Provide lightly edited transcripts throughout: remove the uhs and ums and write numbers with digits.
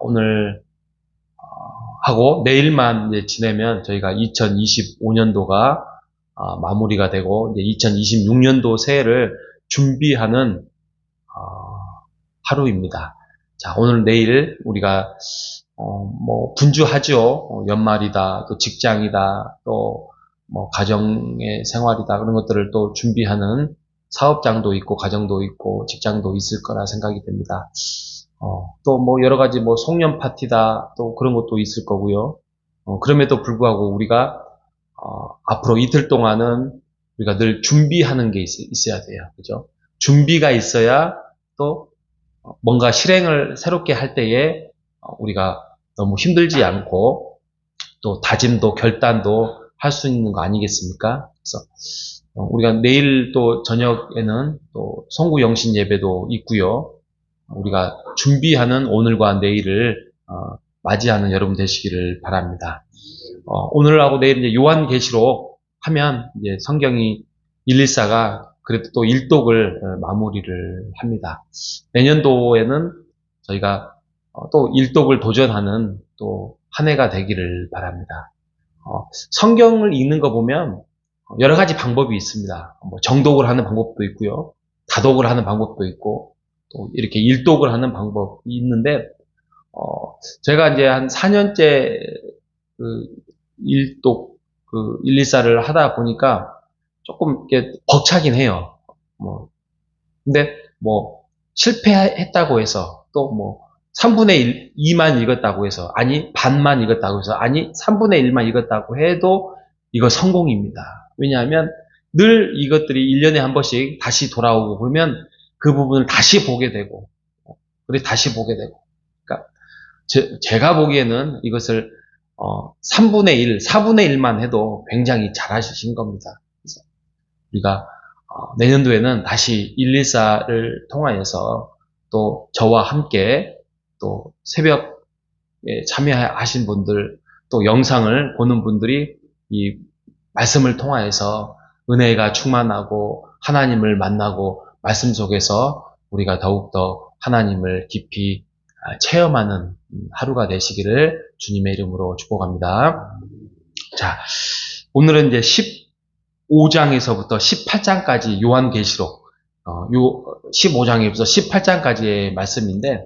오늘 하고 내일만 이제 지내면 저희가 2025년도가 마무리가 되고 이제 2026년도 새해를 준비하는 하루입니다. 자, 오늘 내일 우리가 뭐 분주하죠. 연말이다, 또 직장이다, 또 뭐 가정의 생활이다, 그런 것들을 또 준비하는 사업장도 있고 가정도 있고 직장도 있을 거라 생각이 됩니다. 또 뭐 여러 가지 뭐 송년 파티다, 또 그런 것도 있을 거고요. 그럼에도 불구하고 우리가 앞으로 이틀 동안은 우리가 늘 준비하는 게 있어야 돼요. 그죠? 준비가 있어야 또 뭔가 실행을 새롭게 할 때에 우리가 너무 힘들지 않고 또 다짐도 결단도 할 수 있는 거 아니겠습니까? 그래서 우리가 내일 또 저녁에는 또 성구 영신 예배도 있고요. 우리가 준비하는 오늘과 내일을 맞이하는 여러분 되시기를 바랍니다. 오늘하고 내일 이제 요한계시록 하면 이제 성경이 114가 그래도 또 일독을 마무리를 합니다. 내년도에는 저희가 또 일독을 도전하는 또 한 해가 되기를 바랍니다. 성경을 읽는 거 보면 여러 가지 방법이 있습니다. 뭐 정독을 하는 방법도 있고요. 다독을 하는 방법도 있고 또 이렇게 일독을 하는 방법이 있는데 제가 이제 한 4년째 그 일독 114를 하다 보니까 조금 이렇게 벅차긴 해요. 근데 뭐 실패했다고 해서 또 뭐 3분의 2만 읽었다고 해서 아니 반만 읽었다고 해서 아니 3분의 1만 읽었다고 해도 이거 성공입니다. 왜냐하면 늘 이것들이 1년에 한 번씩 다시 돌아오고 그러면 그 부분을 다시 보게 되고 그리고 다시 보게 되고 그러니까 제가 보기에는 이것을 3분의 1, 4분의 1만 해도 굉장히 잘하신 겁니다. 그래서 우리가 내년도에는 다시 114를 통하여서 또 저와 함께 또 새벽에 참여하신 분들 또 영상을 보는 분들이 이 말씀을 통하여서 은혜가 충만하고 하나님을 만나고 말씀 속에서 우리가 더욱더 하나님을 깊이 체험하는 하루가 되시기를 주님의 이름으로 축복합니다. 자, 오늘은 이제 15장에서부터 18장까지 요한계시록 15장에서 18장까지의 말씀인데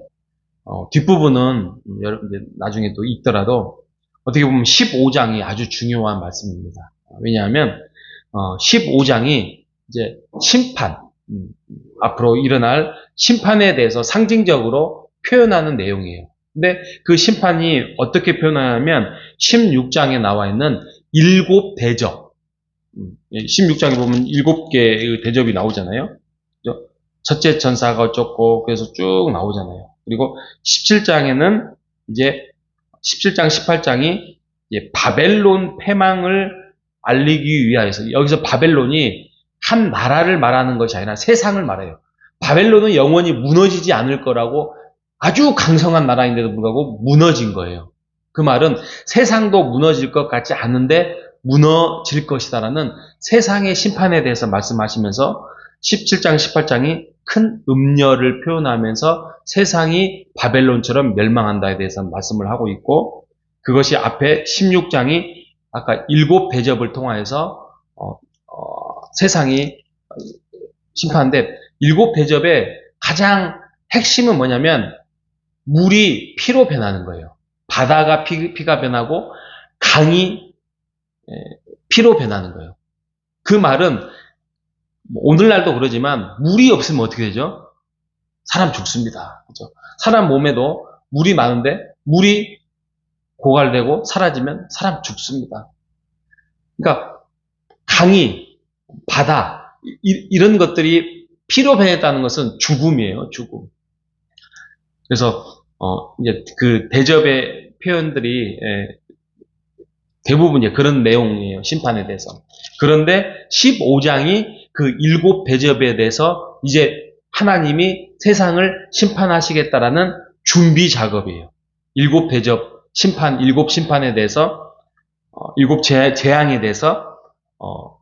뒷부분은 여러분들 나중에 또 읽더라도 어떻게 보면 15장이 아주 중요한 말씀입니다. 왜냐하면 15장이 이제 심판, 앞으로 일어날 심판에 대해서 상징적으로 표현하는 내용이에요. 근데 그 심판이 어떻게 표현하냐면 16장에 나와 있는 7대접, 16장에 보면 7개의 대접이 나오잖아요. 첫째 천사가 어쩌고 그래서 쭉 나오잖아요. 그리고 17장에는 이제 17장, 18장이 바벨론 패망을 알리기 위하여서 여기서 바벨론이 한 나라를 말하는 것이 아니라 세상을 말해요. 바벨론은 영원히 무너지지 않을 거라고 아주 강성한 나라인데도 불구하고 무너진 거예요. 그 말은 세상도 무너질 것 같지 않은데 무너질 것이다라는 세상의 심판에 대해서 말씀하시면서 17장, 18장이 큰 음녀를 표현하면서 세상이 바벨론처럼 멸망한다에 대해서 말씀을 하고 있고 그것이 앞에 16장이 아까 7대접을 통하여서 세상이 심판한데 7대접의 가장 핵심은 뭐냐면 물이 피로 변하는 거예요. 바다가 피가 변하고 강이 피로 변하는 거예요. 그 말은 오늘날도 그러지만 물이 없으면 어떻게 되죠? 사람 죽습니다. 그렇죠? 사람 몸에도 물이 많은데 물이 고갈되고 사라지면 사람 죽습니다. 그러니까 강이, 바다 이런 것들이 피로 변했다는 것은 죽음이에요. 죽음. 그래서 이제 그 대접의 표현들이 대부분 이제 그런 내용이에요. 심판에 대해서. 그런데 15장이 그 7대접에 대해서 이제 하나님이 세상을 심판하시겠다라는 준비 작업이에요. 7대접 심판, 7심판에 대해서 7재앙에 대해서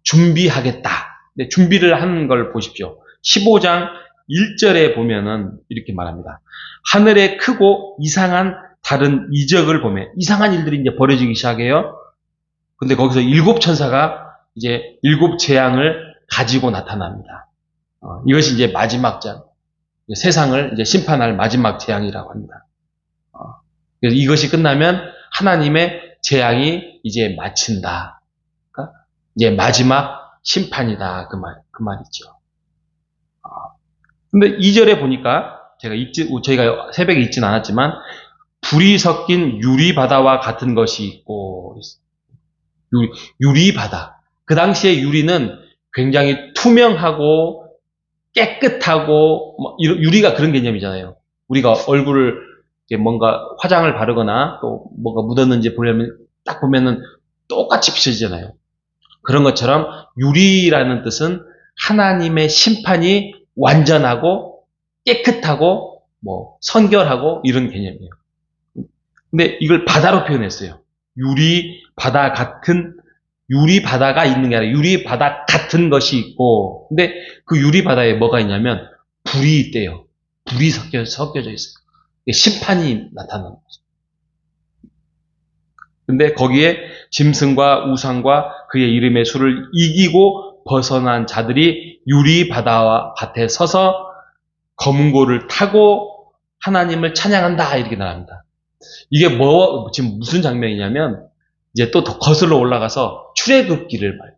준비하겠다. 근데 준비를 하는 걸 보십시오. 15장 1절에 보면은 이렇게 말합니다. 하늘에 크고 이상한 다른 이적을 보면 이상한 일들이 이제 벌어지기 시작해요. 근데 거기서 7천사가 이제 7재앙을 가지고 나타납니다. 이것이 이제 마지막 재앙, 세상을 이제 심판할 마지막 재앙이라고 합니다. 그래서 이것이 끝나면 하나님의 재앙이 이제 마친다. 그러니까 이제 마지막 심판이다. 그 말이죠. 근데 2절에 보니까 저희가 새벽에 읽진 않았지만 불이 섞인 유리바다와 같은 것이 있고, 유리바다. 그 당시에 유리는 굉장히 투명하고 깨끗하고, 유리가 그런 개념이잖아요. 우리가 얼굴을 뭔가 화장을 바르거나 또 뭔가 묻었는지 보려면 딱 보면은 똑같이 비춰지잖아요. 그런 것처럼 유리라는 뜻은 하나님의 심판이 완전하고 깨끗하고 선결하고 이런 개념이에요. 근데 이걸 바다로 표현했어요. 유리바다가 있는 게 아니라 유리바다 같은 것이 있고, 근데 그 유리바다에 뭐가 있냐면 불이 있대요. 불이 섞여져 있어요. 심판이 나타나는 거죠. 근데 거기에 짐승과 우상과 그의 이름의 수를 이기고 벗어난 자들이 유리바다와 밭에 서서 검은고를 타고 하나님을 찬양한다 이렇게 나갑니다. 이게 지금 무슨 장면이냐면 이제 또 더 거슬러 올라가서 출애굽기를 봐요.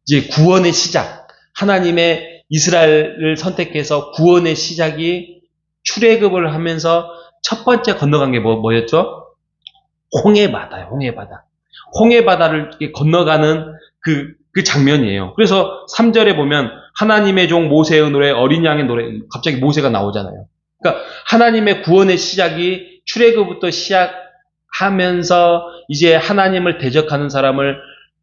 이제 구원의 시작, 하나님의 이스라엘을 선택해서 구원의 시작이 출애굽을 하면서 첫 번째 건너간 게 뭐였죠? 홍해바다예요. 홍해바다를 건너가는 그 장면이에요. 그래서 3절에 보면 하나님의 종 모세의 노래, 어린 양의 노래, 갑자기 모세가 나오잖아요. 그러니까 하나님의 구원의 시작이 출애굽부터 시작하면서 이제 하나님을 대적하는 사람을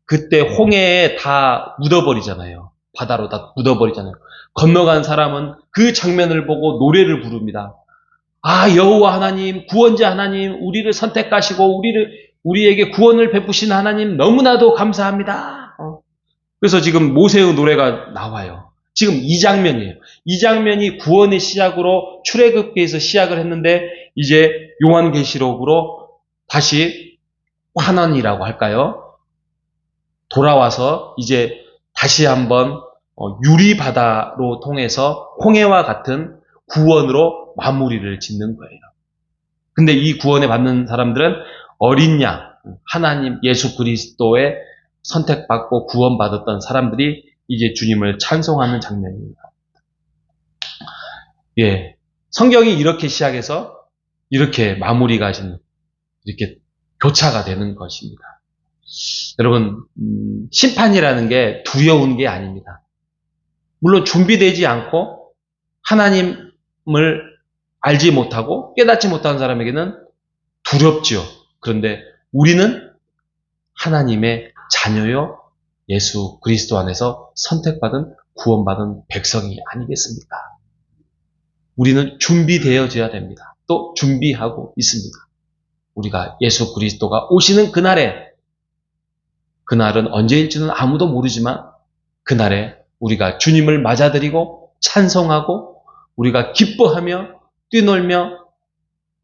그때 홍해에 다 묻어버리잖아요. 바다로 다 묻어버리잖아요. 건너간 사람은 그 장면을 보고 노래를 부릅니다. 아, 여호와 하나님, 구원자 하나님, 우리를 선택하시고 우리에게 구원을 베푸신 하나님 너무나도 감사합니다. 그래서 지금 모세의 노래가 나와요. 지금 이 장면이에요. 이 장면이 구원의 시작으로 출애굽기에서 시작을 했는데 이제 요한계시록으로 다시 환원이라고 할까요? 돌아와서 이제 다시 한번 유리바다로 통해서 홍해와 같은 구원으로 마무리를 짓는 거예요. 근데 이 구원에 받는 사람들은 어린 양, 하나님 예수 그리스도의 선택받고 구원받았던 사람들이 이제 주님을 찬송하는 장면입니다. 예. 성경이 이렇게 시작해서 이렇게 마무리가 이렇게 교차가 되는 것입니다. 여러분, 심판이라는 게 두려운 게 아닙니다. 물론 준비되지 않고 하나님을 알지 못하고 깨닫지 못하는 사람에게는 두렵죠. 그런데 우리는 하나님의 자녀요, 예수 그리스도 안에서 선택받은 구원받은 백성이 아니겠습니까? 우리는 준비되어져야 됩니다. 또 준비하고 있습니다. 우리가 예수 그리스도가 오시는 그날은 언제일지는 아무도 모르지만 그날에 우리가 주님을 맞아들이고 찬송하고 우리가 기뻐하며 뛰놀며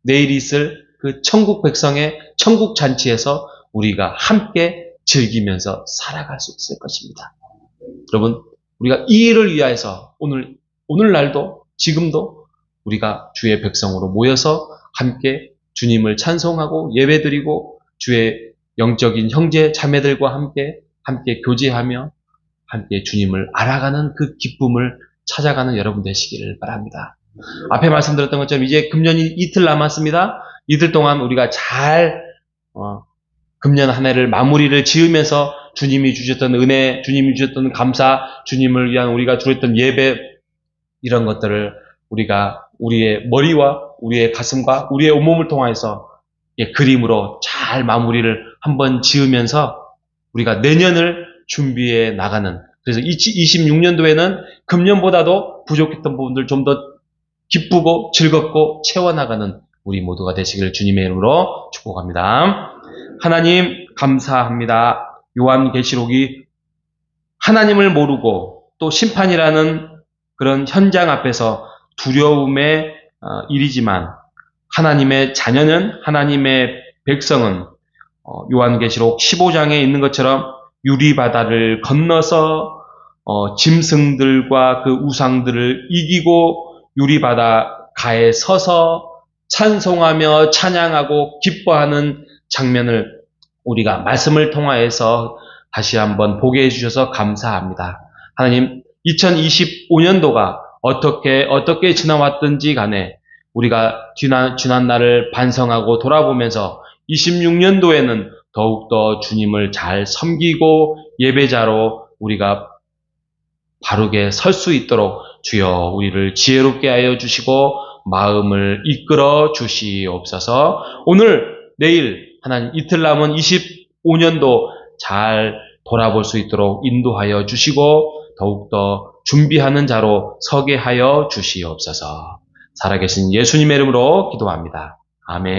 내일 있을 그 천국 백성의 천국 잔치에서 우리가 함께 즐기면서 살아갈 수 있을 것입니다. 여러분, 우리가 이 일을 위하여서 오늘날도 지금도 우리가 주의 백성으로 모여서 함께 주님을 찬송하고 예배드리고 주의 영적인 형제 자매들과 함께 교제하며 함께 주님을 알아가는 그 기쁨을 찾아가는 여러분 되시기를 바랍니다. 앞에 말씀드렸던 것처럼 이제 금년이 이틀 남았습니다. 이틀 동안 우리가 잘 금년 한 해를 마무리를 지으면서 주님이 주셨던 은혜, 주님이 주셨던 감사, 주님을 위한 우리가 드렸던 예배 이런 것들을 우리가 우리의 머리와 우리의 가슴과 우리의 온몸을 통해서 그림으로 잘 마무리를 한번 지으면서 우리가 내년을 준비해 나가는, 그래서 26년도에는 금년보다도 부족했던 부분들 좀 더 기쁘고 즐겁고 채워나가는 우리 모두가 되시기를 주님의 이름으로 축복합니다. 하나님 감사합니다. 요한계시록이 하나님을 모르고 또 심판이라는 그런 현장 앞에서 두려움의 일이지만 하나님의 자녀는, 하나님의 백성은 요한계시록 15장에 있는 것처럼 유리바다를 건너서 짐승들과 그 우상들을 이기고 유리바다 가에 서서 찬송하며 찬양하고 기뻐하는 장면을 우리가 말씀을 통하여서 다시 한번 보게 해주셔서 감사합니다. 하나님, 2025년도가 어떻게 지나왔든지 간에 우리가 지난 날을 반성하고 돌아보면서 26년도에는 더욱더 주님을 잘 섬기고 예배자로 우리가 바르게 설 수 있도록 주여 우리를 지혜롭게 하여 주시고 마음을 이끌어 주시옵소서. 오늘 내일 하나님 이틀 남은 25년도 잘 돌아볼 수 있도록 인도하여 주시고 더욱더 준비하는 자로 서게 하여 주시옵소서. 살아계신 예수님의 이름으로 기도합니다. 아멘.